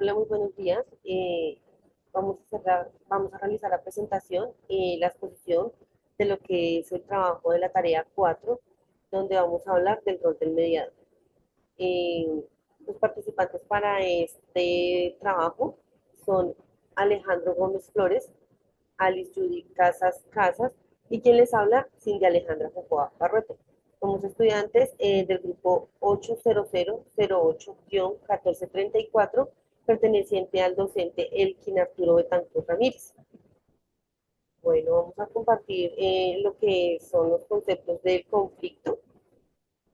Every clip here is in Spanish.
Hola, muy buenos días. Vamos a realizar la presentación, la exposición de lo que es el trabajo de la tarea 4, donde vamos a hablar del rol del mediador. Eh, los participantes para este trabajo son Alejandro Gómez Flores, Alice Judy Casas y quien les habla, Cindy Alejandra Jocoa Barrote. Somos estudiantes del grupo 80008-1434, perteneciente al docente Elkin Arturo Betancourt Ramírez. Bueno, vamos a compartir lo que son los conceptos del conflicto.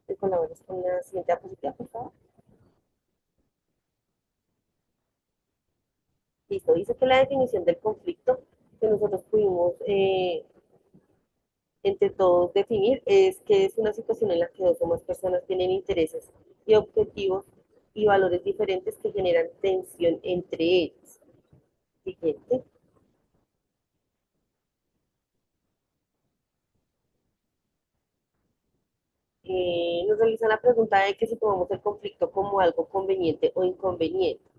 ¿Te colaboras con la siguiente diapositiva, por favor? Listo, dice que la definición del conflicto que nosotros pudimos entre todos definir es que es una situación en la que dos o más personas tienen intereses y objetivos y valores diferentes que generan tensión entre ellos. Siguiente. Nos realizan la pregunta de que si tomamos el conflicto como algo conveniente o inconveniente.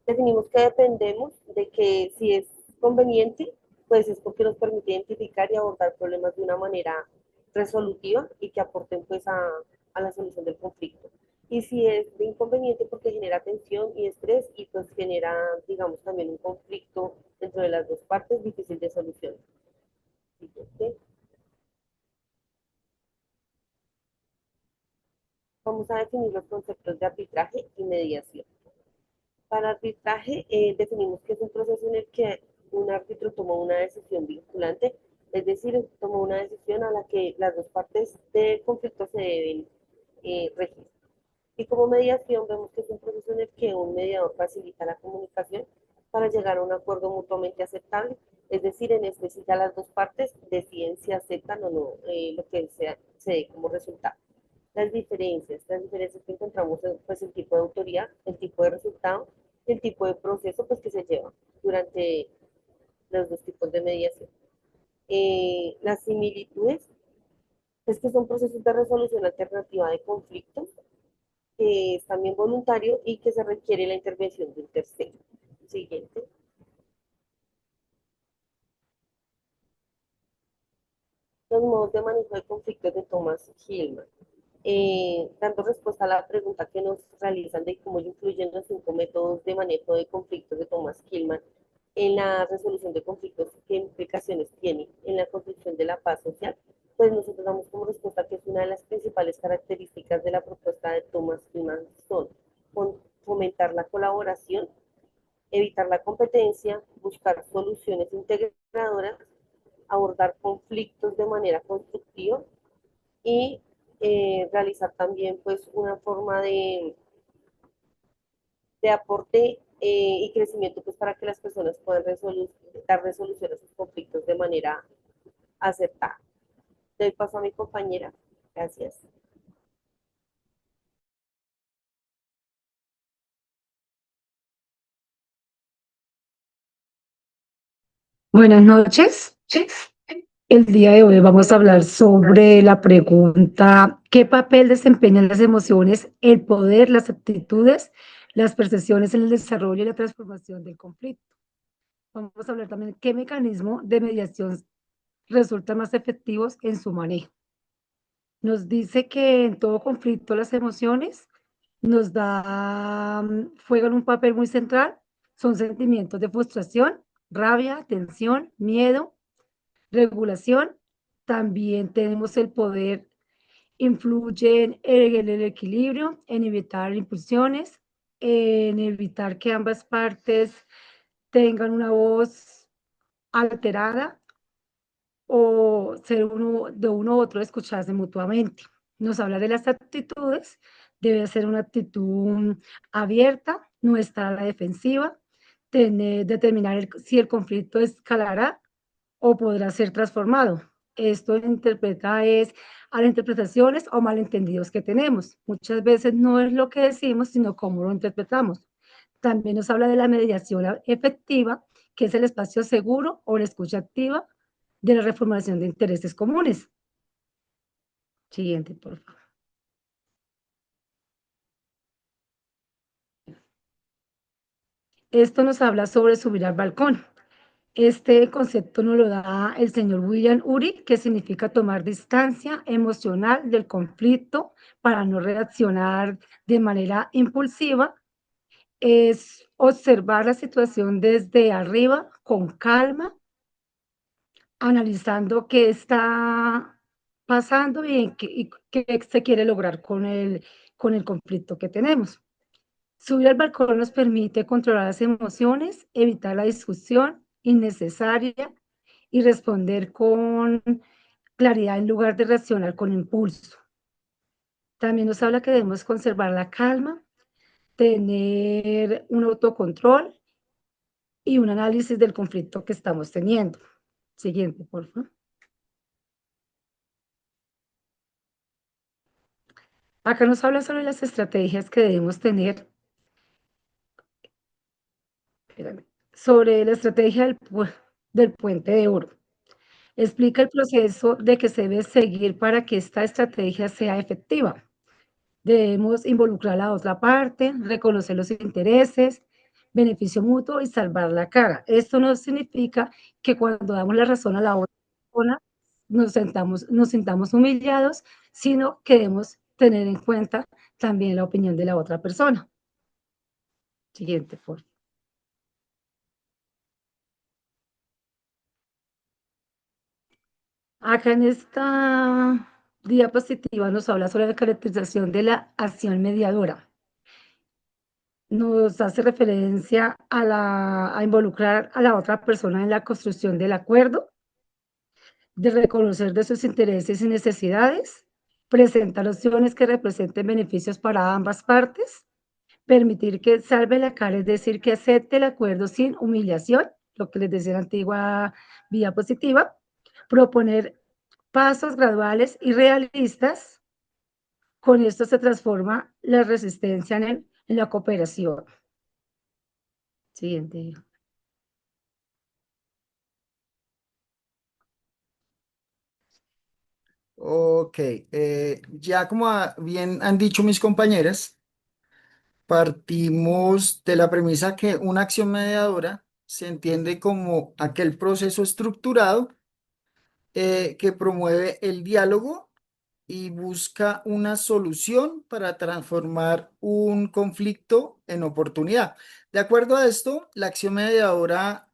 Definimos que dependemos de que si es conveniente, pues es porque nos permite identificar y abordar problemas de una manera resolutiva y que aporten pues a la solución del conflicto. Y si es de inconveniente porque genera tensión y estrés y pues genera, digamos, también un conflicto dentro de las dos partes difícil de solución. Siguiente. Vamos a definir los conceptos de arbitraje y mediación. Para arbitraje, definimos que es un proceso en el que un árbitro toma una decisión vinculante, es decir, toma una decisión a la que las dos partes del conflicto se deben regir. Y como mediación, vemos que es un proceso en el que un mediador facilita la comunicación para llegar a un acuerdo mutuamente aceptable, es decir, en este si ya las dos partes deciden si aceptan o no lo que se dé como resultado. Las diferencias que encontramos en pues, el tipo de autoría, el tipo de resultado, el tipo de proceso pues, que se lleva durante los dos tipos de mediación. Las similitudes es que son procesos de resolución alternativa de conflictos, que es también voluntario y que se requiere la intervención de un tercero. Siguiente. Los modos de manejo de conflictos de Thomas Hillman. Dando respuesta a la pregunta que nos realizan de cómo influyen los 5 métodos de manejo de conflictos de Thomas Hillman en la resolución de conflictos, qué implicaciones tiene en la construcción de la paz social, pues nosotros damos como respuesta que es una de las principales características de la propuesta de Thomas Hillman son fomentar la colaboración, evitar la competencia, buscar soluciones integradoras, abordar conflictos de manera constructiva y realizar también pues una forma de aporte y crecimiento pues para que las personas puedan dar resolución a sus conflictos de manera acertada. Doy paso a mi compañera. Gracias. Buenas noches. El día de hoy vamos a hablar sobre la pregunta, ¿qué papel desempeñan las emociones, el poder, las actitudes, las percepciones en el desarrollo y la transformación del conflicto? Vamos a hablar también qué mecanismo de mediación resultan más efectivos en su manejo. Nos dice que en todo conflicto las emociones juegan un papel muy central, son sentimientos de frustración, rabia, tensión, miedo, regulación. También tenemos el poder, influyen en el equilibrio, en evitar impulsiones, en evitar que ambas partes tengan una voz alterada o ser de uno u otro escucharse mutuamente. Nos habla de las actitudes, debe ser una actitud abierta, no estar a la defensiva, determinar si el conflicto escalará o podrá ser transformado. Esto interpreta es a las interpretaciones o malentendidos que tenemos. Muchas veces no es lo que decimos, sino cómo lo interpretamos. También nos habla de la mediación efectiva, que es el espacio seguro o la escucha activa de la reformulación de intereses comunes. Siguiente, por favor. Esto nos habla sobre subir al balcón. Este concepto nos lo da el señor William Ury, que significa tomar distancia emocional del conflicto para no reaccionar de manera impulsiva. Es observar la situación desde arriba con calma, analizando qué está pasando y qué se quiere lograr con el conflicto que tenemos. Subir al balcón nos permite controlar las emociones, evitar la discusión innecesaria y responder con claridad en lugar de reaccionar con impulso. También nos habla que debemos conservar la calma, tener un autocontrol y un análisis del conflicto que estamos teniendo. Siguiente, por favor. Acá nos habla sobre las estrategias que debemos tener, espérame, sobre la estrategia del puente de oro. Explica el proceso de que se debe seguir para que esta estrategia sea efectiva. Debemos involucrar a la otra parte, reconocer los intereses, beneficio mutuo y salvar la cara. Esto no significa que cuando damos la razón a la otra persona nos sintamos humillados, sino que debemos tener en cuenta también la opinión de la otra persona. Siguiente, por favor. Acá en esta diapositiva nos habla sobre la caracterización de la acción mediadora. Nos hace referencia a involucrar a la otra persona en la construcción del acuerdo, de reconocer de sus intereses y necesidades, presentar opciones que representen beneficios para ambas partes, permitir que salve la cara, es decir, que acepte el acuerdo sin humillación, lo que les decía en la antigua vía positiva, proponer pasos graduales y realistas. Con esto se transforma la resistencia en la cooperación. Siguiente. Ok, ya como bien han dicho mis compañeras, partimos de la premisa que una acción mediadora se entiende como aquel proceso estructurado que promueve el diálogo y busca una solución para transformar un conflicto en oportunidad. De acuerdo a esto, la acción mediadora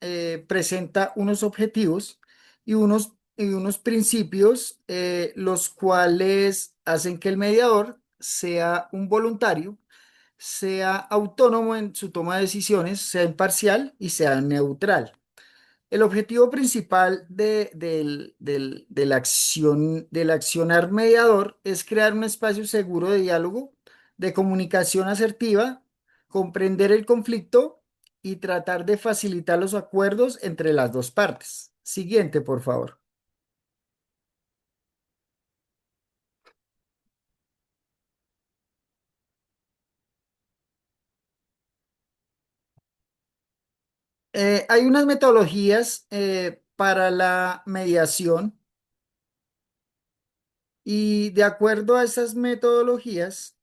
presenta unos objetivos y unos principios, los cuales hacen que el mediador sea un voluntario, sea autónomo en su toma de decisiones, sea imparcial y sea neutral. El objetivo principal de la acción, del accionar mediador es crear un espacio seguro de diálogo, de comunicación asertiva, comprender el conflicto y tratar de facilitar los acuerdos entre las dos partes. Siguiente, por favor. Hay unas metodologías para la mediación y de acuerdo a esas metodologías,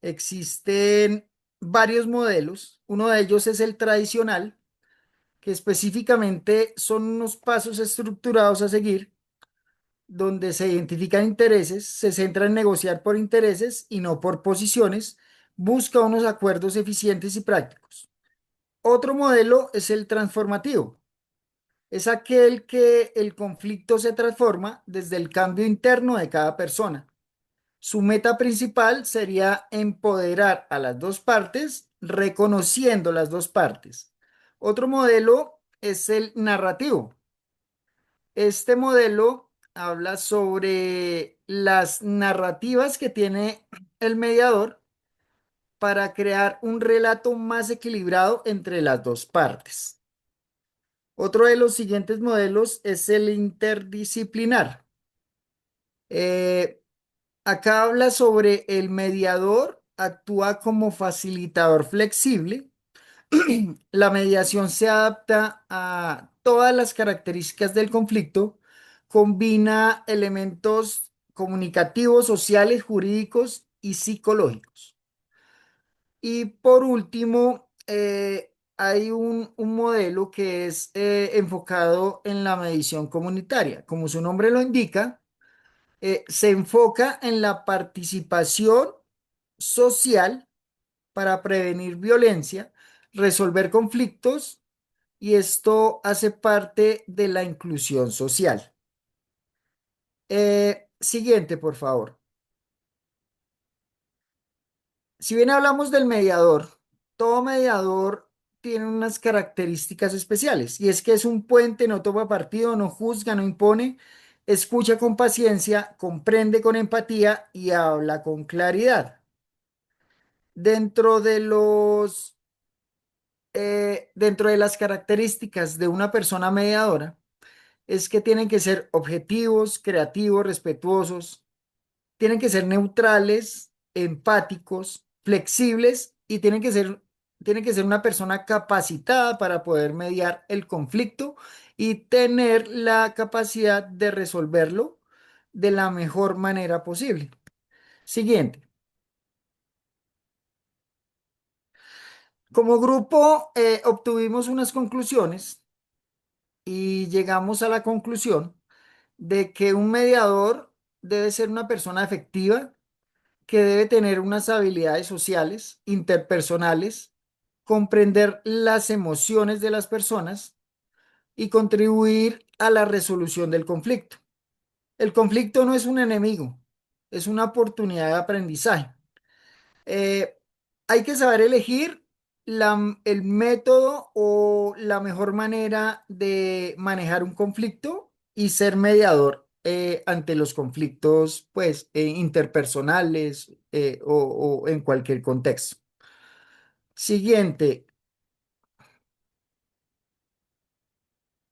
existen varios modelos. Uno de ellos es el tradicional, que específicamente son unos pasos estructurados a seguir, donde se identifican intereses, se centra en negociar por intereses y no por posiciones, busca unos acuerdos eficientes y prácticos. Otro modelo es el transformativo. Es aquel que el conflicto se transforma desde el cambio interno de cada persona. Su meta principal sería empoderar a las dos partes, reconociendo las dos partes. Otro modelo es el narrativo. Este modelo habla sobre las narrativas que tiene el mediador para crear un relato más equilibrado entre las dos partes. Otro de los siguientes modelos es el interdisciplinar. Eh, Acá habla sobre el mediador, actúa como facilitador flexible. La mediación se adapta a todas las características del conflicto, combina elementos comunicativos, sociales, jurídicos y psicológicos. Y por último, hay un modelo que es enfocado en la mediación comunitaria. Como su nombre lo indica, se enfoca en la participación social para prevenir violencia, resolver conflictos y esto hace parte de la inclusión social. Siguiente, por favor. Si bien hablamos del mediador, todo mediador tiene unas características especiales y es que es un puente, no toma partido, no juzga, no impone, escucha con paciencia, comprende con empatía y habla con claridad. Dentro de dentro de las características de una persona mediadora es que tienen que ser objetivos, creativos, respetuosos, tienen que ser neutrales, empáticos, flexibles y tienen que ser una persona capacitada para poder mediar el conflicto y tener la capacidad de resolverlo de la mejor manera posible. Siguiente. Como grupo, obtuvimos unas conclusiones y llegamos a la conclusión de que un mediador debe ser una persona efectiva, que debe tener unas habilidades sociales, interpersonales, comprender las emociones de las personas y contribuir a la resolución del conflicto. El conflicto no es un enemigo, es una oportunidad de aprendizaje. Eh, Hay que saber elegir el método o la mejor manera de manejar un conflicto y ser mediador ante los conflictos, pues, interpersonales o en cualquier contexto. Siguiente,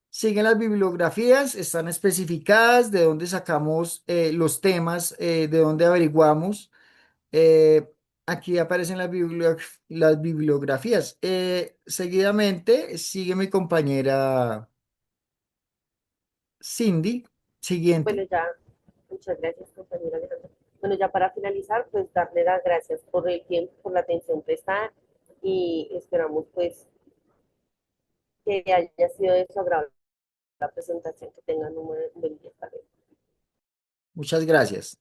siguen las bibliografías, están especificadas de dónde sacamos los temas, de dónde averiguamos. Eh, Aquí aparecen las bibliografías. Seguidamente sigue mi compañera Cindy. Bueno, Siguiente. ya, muchas gracias, compañera Alejandra. Bueno, ya para finalizar, pues darle las gracias por el tiempo, por la atención prestada y esperamos pues que haya sido de su agrado la presentación, que tengan un buen día. Hasta luego. Muchas gracias.